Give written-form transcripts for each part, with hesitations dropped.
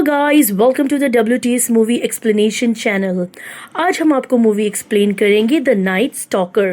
Guys, welcome to the WTS movie explanation channel. आज हम आपको मूवी एक्सप्लेन करेंगे द नाइट स्टॉकर।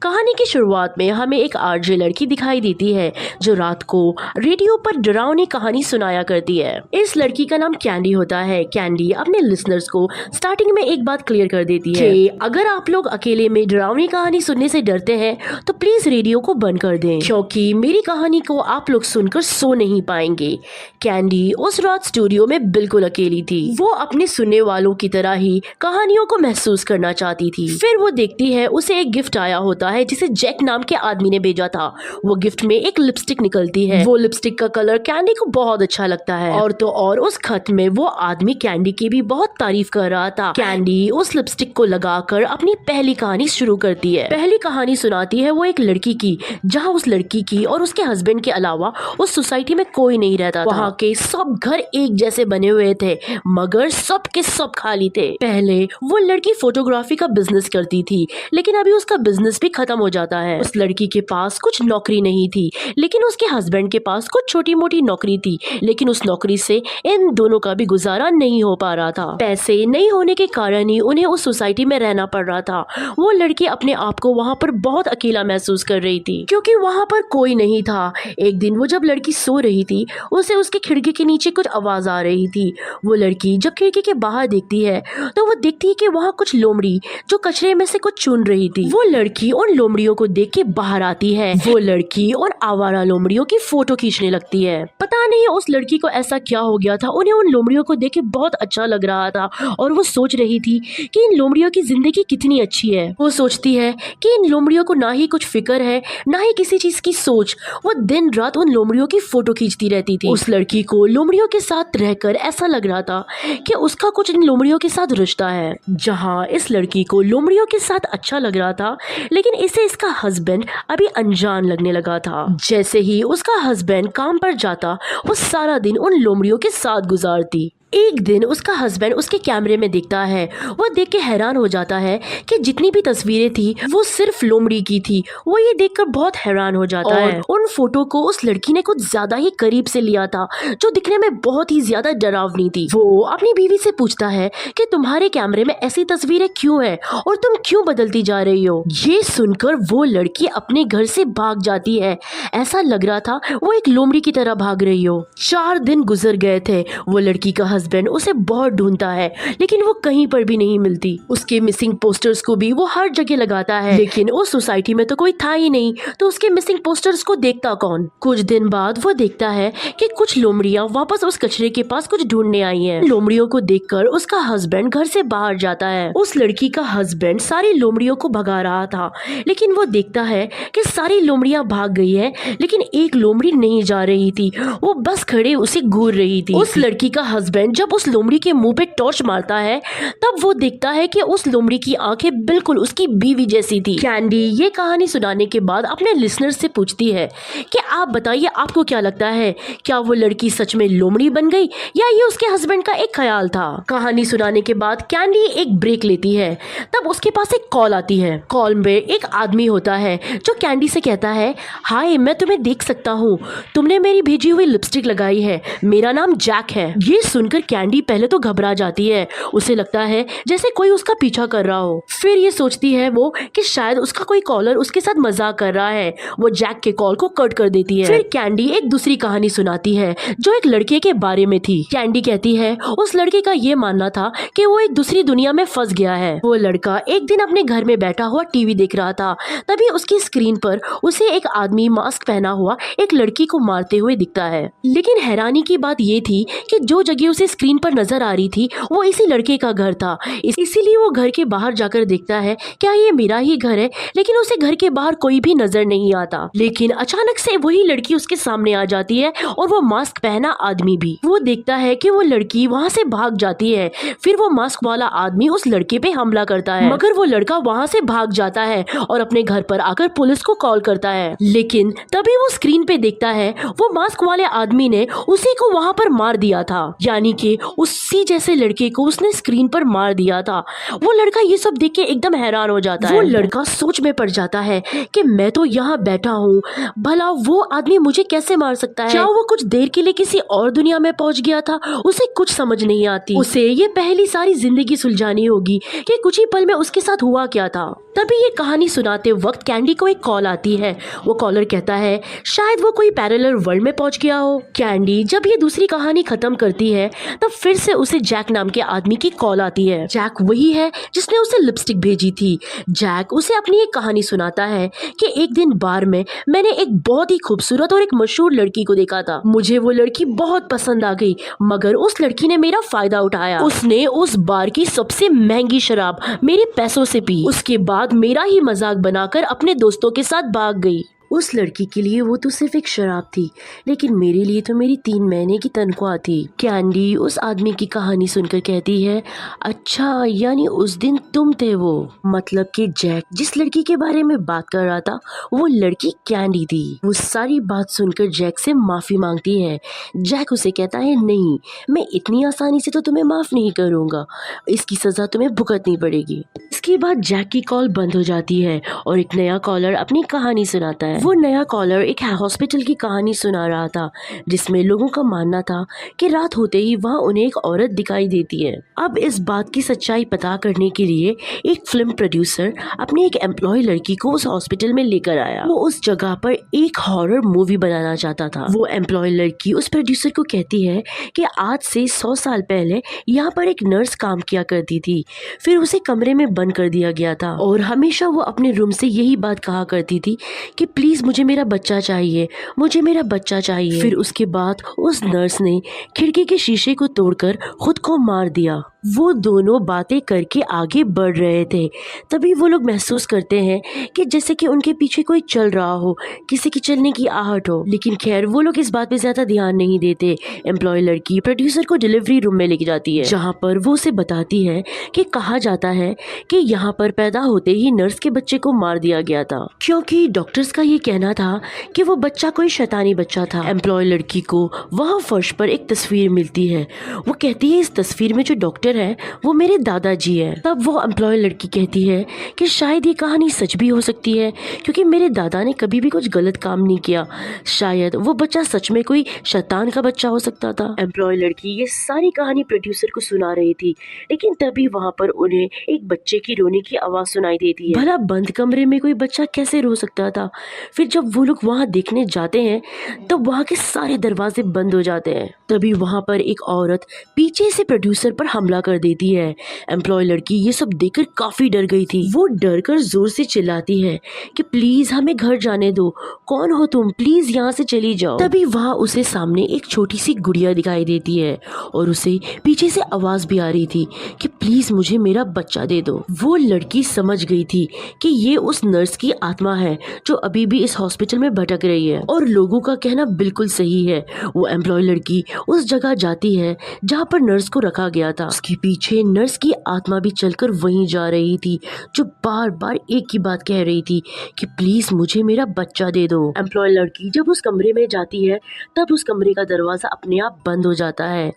कहानी की शुरुआत में हमें एक आरजे लड़की दिखाई देती है जो रात को रेडियो पर डरावनी कहानी सुनाया करती है। इस लड़की का नाम कैंडी होता है। कैंडी अपने लिसनर्स को स्टार्टिंग में एक बात क्लियर कर देती है कि अगर आप लोग अकेले में डरावनी कहानी सुनने से डरते हैं तो प्लीज रेडियो को बंद कर दें, क्योंकि मेरी कहानी को आप लोग सुनकर सो नहीं पाएंगे। कैंडी उस रात स्टूडियो में बिल्कुल अकेली थी। वो अपने सुनने वालों की तरह ही कहानियों को महसूस करना चाहती थी। फिर वो देखती है उसे एक गिफ्ट आया होता है जिसे जैक नाम के आदमी ने भेजा था। वो गिफ्ट में एक लिपस्टिक निकलती है। वो लिपस्टिक का कलर कैंडी को बहुत अच्छा लगता है और तो और उस खत में वो आदमी कैंडी की भी बहुत तारीफ कर रहा था। कैंडी उस लिपस्टिक को लगाकर अपनी पहली कहानी शुरू करती है। पहली कहानी सुनाती है वो एक लड़की की, जहाँ उस लड़की की और उसके हस्बैंड के अलावा उस सोसाइटी में कोई नहीं रहता था। वहाँ के सब घर एक जैसे बने हुए थे, मगर सब के सब खाली थे। पहले वो लड़की फोटोग्राफी का बिजनेस करती थी, लेकिन अभी उसका बिजनेस भी खत्म हो जाता है। उस लड़की के पास कुछ नौकरी नहीं थी, लेकिन उसके हस्बैंड के पास कुछ छोटी मोटी नौकरी थी, लेकिन उस नौकरी से इन दोनों का भी गुजारा नहीं हो पा रहा था। पैसे नहीं होने के कारण ही उन्हें उस सोसाइटी में रहना पड़ रहा था। वो लड़की अपने आप को वहाँ पर बहुत अकेला महसूस कर रही थी, क्योंकि वहाँ पर कोई नहीं था। एक दिन वो जब लड़की सो रही थी, उसे उसके खिड़की के नीचे कुछ आवाज आ रही थी। वो लड़की जब खिड़की के बाहर देखती है तो वो देखती है कि वहाँ कुछ लोमड़ी जो कचरे में से कुछ चुन रही थी। वो लड़की उन लोमड़ियों को देख के बाहर आती है। वो लड़की उन आवारा लोमड़ियों की फोटो खींचने लगती है। पता नहीं उस लड़की को ऐसा क्या हो गया था, उन्हें उन लोमड़ियों को देख के बहुत अच्छा लग रहा था और वो सोच रही थी कि इन लोमड़ियों की जिंदगी कितनी अच्छी है। वो सोचती है कि इन लोमड़ियों को ना ही कुछ फिक्र है, ना ही किसी चीज की सोच। वो दिन रात उन लोमड़ियों की फोटो खींचती रहती थी। उस लड़की को लोमड़ियों के साथ रहकर ऐसा लग रहा था कि उसका कुछ इन लोमड़ियों के साथ रिश्ता है। जहां इस लड़की को लोमड़ियों के साथ अच्छा लग रहा था, लेकिन इसे इसका हस्बैंड अभी अनजान लगने लगा था। जैसे ही उसका हस्बैंड काम पर जाता, वो सारा दिन उन लोमड़ियों के साथ गुजारती। एक दिन उसका हस्बैंड उसके कैमरे में दिखता है। वो देख के हैरान हो जाता है कि जितनी भी तस्वीरें थी वो सिर्फ लोमड़ी की थी। वो ये देखकर बहुत हैरान हो जाता है। उन फोटो को उस लड़की ने कुछ ज्यादा ही करीब से लिया था, जो दिखने में बहुत ही ज्यादा डरावनी थी। वो अपनी बीवी से पूछता है कि तुम्हारे कैमरे में ऐसी तस्वीरें क्यों है और तुम क्यों बदलती जा रही हो। ये सुनकर वो लड़की अपने घर से भाग जाती है। ऐसा लग रहा था वो एक लोमड़ी की तरह भाग रही हो। 4 दिन गुजर गए थे। वो लड़की का हस्बैंड उसे बहुत ढूंढता है, लेकिन वो कहीं पर भी नहीं मिलती। उसके मिसिंग पोस्टर्स को भी वो हर जगह लगाता है, लेकिन उस सोसाइटी में तो कोई था ही नहीं, तो उसके मिसिंग पोस्टर्स को देखता कौन। कुछ दिन बाद वो देखता है कि कुछ लोमड़ियां वापस उस कचरे के पास कुछ ढूंढने आई हैं। लोमड़ियों को देखकर उसका हस्बैंड घर से बाहर जाता है। उस लड़की का हस्बैंड सारी लोमड़ियों को भगा रहा था, लेकिन वो देखता है कि सारी लोमड़ियां भाग गई है, लेकिन एक लोमड़ी नहीं जा रही थी। वो बस खड़े उसे घूर रही थी। उस लड़की का हस्बैंड जब उस लोमड़ी के मुंह पे टॉर्च मारता है, तब वो देखता है कि उस लोमड़ी की आंखें बिल्कुल उसकी बीवी जैसी थी। कैंडी ये कहानी सुनाने के बाद अपने लिसनर से पूछती है कि आप बताइए, आपको क्या लगता है, क्या वो लड़की सच में लोमड़ी बन गई या ये उसके हस्बैंड का एक ख्याल था। कहानी सुनाने के बाद कैंडी एक ब्रेक लेती है। तब उसके पास एक कॉल आती है। कॉल में एक आदमी होता है जो कैंडी से कहता है, हाय, मैं तुम्हें देख सकता हूँ, तुमने मेरी भेजी हुई लिपस्टिक लगाई है, मेरा नाम जैक है। ये सुनकर कैंडी पहले तो घबरा जाती है। उसे लगता है जैसे कोई उसका पीछा कर रहा हो। फिर ये सोचती है वो कि शायद उसका कोई कॉलर उसके साथ मजाक कर रहा है। वो जैक के कॉल को कट कर देती है। फिर कैंडी एक दूसरी कहानी सुनाती है जो एक लड़के के बारे में थी। कैंडी कहती है उस लड़के का ये मानना था कि वो एक दूसरी दुनिया में फंस गया है। वो लड़का एक दिन अपने घर में बैठा हुआ टीवी देख रहा था। तभी उसकी स्क्रीन पर उसे एक आदमी मास्क पहना हुआ एक लड़की को मारते हुए दिखता है। लेकिन हैरानी की बात ये थी कि जो जगह उसे स्क्रीन पर नजर आ रही थी वो इसी लड़के का घर था। इसीलिए वो घर के बाहर जाकर देखता है क्या ये मेरा ही घर है, लेकिन उसे घर के बाहर कोई भी नजर नहीं आता। लेकिन अचानक से वही लड़की उसके सामने आ जाती है और वो मास्क पहना आदमी भी। वो देखता है कि वो लड़की वहाँ से भाग जाती है। फिर वो मास्क वाला आदमी उस लड़के पे हमला करता है, मगर वो लड़का वहाँ से भाग जाता है और अपने घर पर आकर पुलिस को कॉल करता है। लेकिन तभी वो स्क्रीन पे देखता है वो मास्क वाले आदमी ने उसी को वहाँ पर मार दिया था। यानी के उसी जैसे लड़के को उसने स्क्रीन पर मार दिया था। वो लड़का ये सब देख के एकदम हैरान हो जाता है। वो लड़का सोच में पड़ जाता है कि मैं तो यहाँ बैठा हूँ, भला वो आदमी मुझे कैसे मार सकता है? क्या वो कुछ देर के लिए किसी और दुनिया में पहुंच गया था? उसे कुछ समझ नहीं आती। उसे ये पहली सारी जिंदगी सुलझानी होगी कि कुछ ही पल में उसके साथ हुआ क्या था। तभी ये कहानी सुनाते वक्त कैंडी को एक कॉल आती है। वो कॉलर कहता है शायद वो कोई पैरेलल वर्ल्ड में पहुंच गया हो। कैंडी जब ये दूसरी कहानी खत्म करती है तब फिर से उसे जैक नाम के आदमी की कॉल आती है। जैक वही है जिसने उसे लिपस्टिक भेजी थी। जैक उसे अपनी एक कहानी सुनाता है कि एक दिन बार में मैंने एक बहुत ही खूबसूरत और एक मशहूर लड़की को देखा था। मुझे वो लड़की बहुत पसंद आ गई, मगर उस लड़की ने मेरा फायदा उठाया। उसने उस बार की सबसे महंगी शराब मेरे पैसों से पी। उसके बाद मेरा ही मजाक बनाकर अपने दोस्तों के साथ भाग गई। उस लड़की के लिए वो तो सिर्फ एक शराब थी, लेकिन मेरे लिए तो मेरी 3 महीने की तनख्वाह थी। कैंडी उस आदमी की कहानी सुनकर कहती है अच्छा, यानी उस दिन तुम थे वो। मतलब कि जैक जिस लड़की के बारे में बात कर रहा था वो लड़की कैंडी थी। वो सारी बात सुनकर जैक से माफी मांगती है। जैक उसे कहता है नहीं, मैं इतनी आसानी से तो तुम्हें माफ नहीं करूंगा, इसकी सजा तुम्हें भुगतनी पड़ेगी। इसके बाद जैक की कॉल बंद हो जाती है और एक नया कॉलर अपनी कहानी सुनाता है। वो नया कॉलर एक हॉस्पिटल की कहानी सुना रहा था जिसमें लोगों का मानना था कि रात होते ही वहाँ उन्हें एक औरत दिखाई देती है। अब इस बात की सच्चाई पता करने के लिए एक फिल्म प्रोड्यूसर अपनी एक एम्प्लॉय लड़की को उस हॉस्पिटल में लेकर आया। वो उस जगह पर एक हॉरर मूवी बनाना चाहता था। वो एम्प्लॉय लड़की उस प्रोड्यूसर को कहती है कि आज से 100 साल पहले यहाँ पर एक नर्स काम किया करती थी, फिर उसे कमरे में बंद कर दिया गया था और हमेशा वो अपने रूम से यही बात कहा करती थी कि प्लीज मुझे मेरा बच्चा चाहिए, मुझे मेरा बच्चा चाहिए। फिर उसके बाद उस नर्स ने खिड़की के शीशे को तोड़कर खुद को मार दिया। वो दोनों बातें करके आगे बढ़ रहे थे, तभी वो लोग महसूस करते हैं कि जैसे कि उनके पीछे कोई चल रहा हो, किसी की चलने की आहट हो। लेकिन खैर वो लोग इस बात पे ज्यादा ध्यान नहीं देते। एम्प्लॉय लड़की प्रोड्यूसर को डिलीवरी रूम में लेके जाती है, जहाँ पर वो उसे बताती है कि कहा जाता है कि यहाँ पर पैदा होते ही नर्स के बच्चे को मार दिया गया था, क्योंकि डॉक्टर्स का ये कहना था कि वो बच्चा कोई शैतानी बच्चा था। एम्प्लॉय लड़की को वहाँ फर्श पर एक तस्वीर मिलती है। वो कहती है इस तस्वीर में जो डॉक्टर है वो मेरे दादाजी है। तब वो एम्प्लॉय लड़की कहती है कि शायद ये कहानी सच भी हो सकती है, क्योंकि मेरे दादा ने कभी भी कुछ गलत काम नहीं किया, शायद वो बच्चा सच में कोई शैतान का बच्चा हो सकता था। एम्प्लॉय लड़की ये सारी कहानी प्रोड्यूसर को सुना रही थी, लेकिन तभी वहाँ पर उन्हें एक बच्चे की रोने की आवाज सुनाई देती है। भला बंद कमरे में कोई बच्चा कैसे रो सकता था? फिर जब वो लोग वहाँ देखने जाते हैं तब वहाँ के सारे दरवाजे बंद हो जाते हैं। तभी वहाँ पर एक औरत पीछे से प्रोड्यूसर पर हमला कर देती है। एम्प्लॉय लड़की ये सब देखकर काफी डर गई थी। वो डर कर जोर से चिल्लाती है कि प्लीज हमें घर जाने दो, कौन हो तुम, प्लीज यहाँ से चली जाओ। तभी वहाँ उसे सामने एक छोटी सी गुड़िया दिखाई देती है और उसे पीछे से आवाज भी आ रही थी कि प्लीज मुझे मेरा बच्चा दे दो। वो लड़की समझ गई थी कि ये उस नर्स की आत्मा है जो अभी भी इस हॉस्पिटल में भटक रही है, और लोगों का कहना बिल्कुल सही है। वो एम्प्लॉय लड़की उस जगह जाती है जहाँ पर नर्स को रखा गया था। उसके पीछे नर्स की आत्मा भी चलकर वहीं जा रही थी, जो बार बार एक ही बात कह रही थी कि प्लीज मुझे मेरा बच्चा दे दो। एम्प्लॉय लड़की जब उस कमरे में जाती है तब उस कमरे का दरवाजा अपने आप बंद हो जाता है।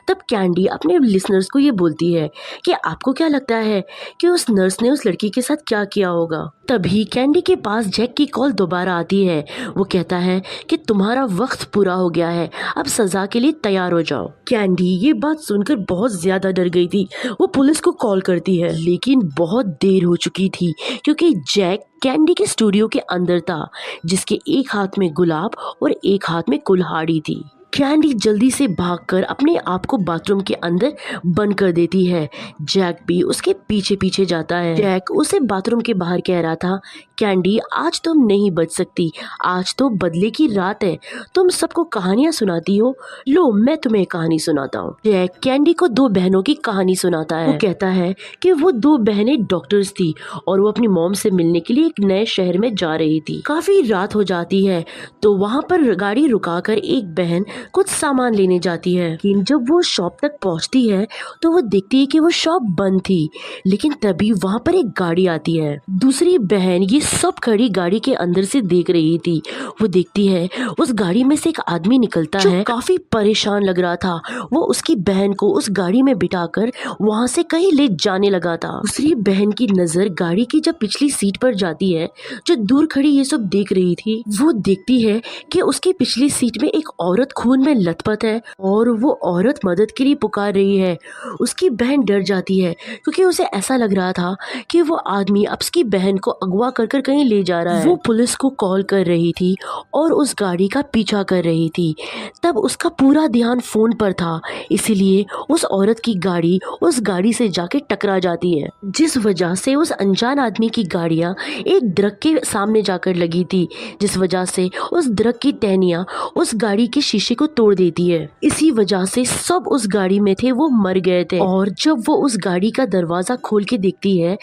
तब कैंडी अपने लिसनर्स को ये बोलती है कि आपको क्या लगता है कि उस नर्स ने उस लड़की के साथ क्या किया होगा? तभी कैंडी के पास जैक की कॉल दोबारा आती है। वो कहता है कि तुम्हारा वक्त पूरा हो गया है, अब सजा के लिए तैयार हो जाओ। कैंडी ये बात सुनकर बहुत ज्यादा डर गई थी। वो पुलिस को कॉल करती है, लेकिन बहुत देर हो चुकी थी क्योंकि जैक कैंडी के स्टूडियो के अंदर था, जिसके एक हाथ में गुलाब और एक हाथ में कुल्हाड़ी थी। कैंडी जल्दी से भागकर अपने आप को बाथरूम के अंदर बंद कर देती है। जैक भी उसके पीछे पीछे जाता है। जैक उसे बाथरूम के बाहर कह रहा था, कैंडी आज तुम नहीं बच सकती, आज तो बदले की रात है, तुम सबको कहानियां सुनाती हो, लो मैं तुम्हें कहानी सुनाता हूँ। जैक कैंडी को 2 बहनों की कहानी सुनाता है। वो कहता है कि वो 2 बहनें डॉक्टर्स थी और वो अपनी मॉम से मिलने के लिए एक नए शहर में जा रही थी। काफी रात हो जाती है तो वहाँ पर गाड़ी रुकाकर एक बहन कुछ सामान लेने जाती है। लेकिन जब वो शॉप तक पहुंचती है तो वो देखती है कि वो शॉप बंद थी। लेकिन तभी वहाँ पर एक गाड़ी आती है। दूसरी बहन ये सब खड़ी गाड़ी के अंदर से देख रही थी। वो देखती है उस गाड़ी में से एक आदमी निकलता है, काफी परेशान लग रहा था। वो उसकी बहन को उस गाड़ी में बिठाकर वहाँ से कहीं ले जाने लगा था। दूसरी बहन की नजर गाड़ी की जब पिछली सीट पर जाती है, जो दूर खड़ी ये सब देख रही थी, वो देखती है कि उसकी पिछली सीट में एक औरत खून में लथपथ है और वो औरत मदद के लिए पुकार रही है। उसकी बहन डर जाती है क्योंकि उसे ऐसा लग रहा था कि वो आदमी अब उसकी बहन को अगवा कर कर कहीं ले जा रहा है। वो पुलिस को कॉल कर रही थी और उस गाड़ी का पीछा कर रही थी। तब उसका पूरा ध्यान फोन पर था, इसीलिए उस औरत की गाड़ी उस गाड़ी से जाके टकरा जाती है, जिस वजह से उस अनजान आदमी की गाड़ियां एक दरख्त के सामने जाकर लगी थी, जिस वजह से उस दरख्त की टहनियां उस गाड़ी के शीशे को तोड़ देती है। इसी वजह से सब उस गाड़ी में थे वो मर गए थे। और जब वो उस गाड़ी का दरवाजा खोल के देखती है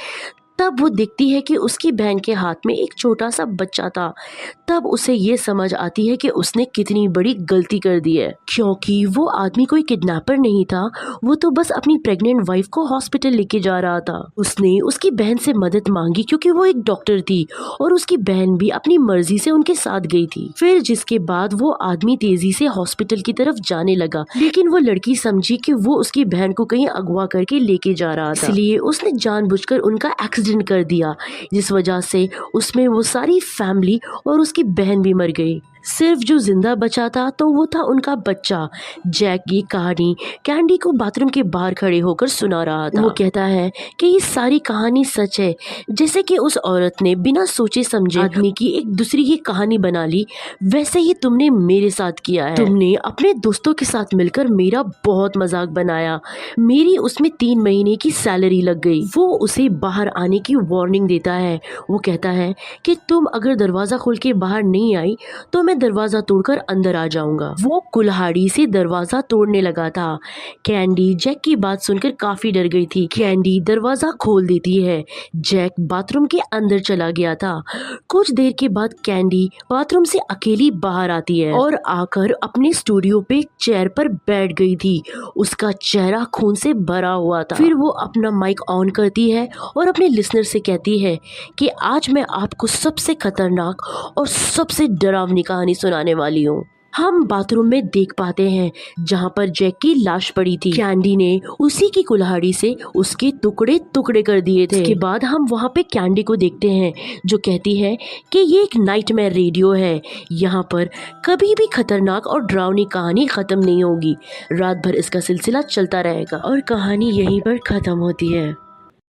तब वो देखती है कि उसकी बहन के हाथ में एक छोटा सा बच्चा था। तब उसे ये समझ आती है कि उसने कितनी बड़ी गलती कर दी है, क्योंकि वो आदमी कोई किडनैपर नहीं था, वो तो बस अपनी प्रेग्नेंट वाइफ को हॉस्पिटल लेके जा रहा था। उसने उसकी बहन से मदद मांगी क्योंकि वो एक डॉक्टर थी और उसकी बहन भी अपनी मर्जी से उनके साथ गई थी। फिर जिसके बाद वो आदमी तेजी से हॉस्पिटल की तरफ जाने लगा, लेकिन वो लड़की समझी कि वो उसकी बहन को कहीं अगवा करके लेके जा रहा था, इसलिए उसने जानबूझकर उनका एक्सीडेंट कर दिया, जिस वजह से उसमें वो सारी फैमिली और उसकी बहन भी मर गई। सिर्फ जो जिंदा बचा था तो वो था उनका बच्चा जैक। ये कहानी कैंडी को बाथरूम के बाहर खड़े होकर सुना रहा था। वो कहता है कि ये सारी कहानी सच है, जैसे कि उस औरत ने बिना सोचे समझे आदमी की एक दूसरी की कहानी बना ली, वैसे ही तुमने मेरे साथ किया है। तुमने अपने दोस्तों के साथ मिलकर मेरा बहुत मजाक बनाया, मेरी उसमें 3 महीने की सैलरी लग गई। वो उसे बाहर आने की वार्निंग देता है। वो कहता है कि तुम अगर दरवाजा खोल के बाहर नहीं आई तो मैं दरवाजा तोड़कर अंदर आ जाऊंगा। वो कुल्हाड़ी से दरवाजा तोड़ने लगा था। कैंडी जैक की बात सुनकर काफी डर गई थी। कैंडी दरवाजा खोल देती है। जैक बाथरूम के अंदर चला गया था। कुछ देर के बाद कैंडी बाथरूम से अकेली बाहर आती है और आकर अपने स्टूडियो पे चेयर पर बैठ गई थी। उसका चेहरा खून से भरा हुआ था। फिर वो अपना माइक ऑन करती है और अपने लिसनर से कहती है कि आज मैं आपको सबसे खतरनाक और सबसे डरावनी कहानी सुनाने वाली हूँ। हम बाथरूम में देख पाते हैं जहाँ पर जैक की लाश पड़ी थी। कैंडी ने उसी की कुल्हाड़ी से उसके टुकड़े टुकड़े कर दिए थे। इसके बाद हम वहाँ पे कैंडी को देखते हैं जो कहती है कि ये एक नाइटमेयर रेडियो है, यहाँ पर कभी भी खतरनाक और डरावनी कहानी खत्म नहीं होगी, रात भर इसका सिलसिला चलता रहेगा। और कहानी यहीं पर खत्म होती है।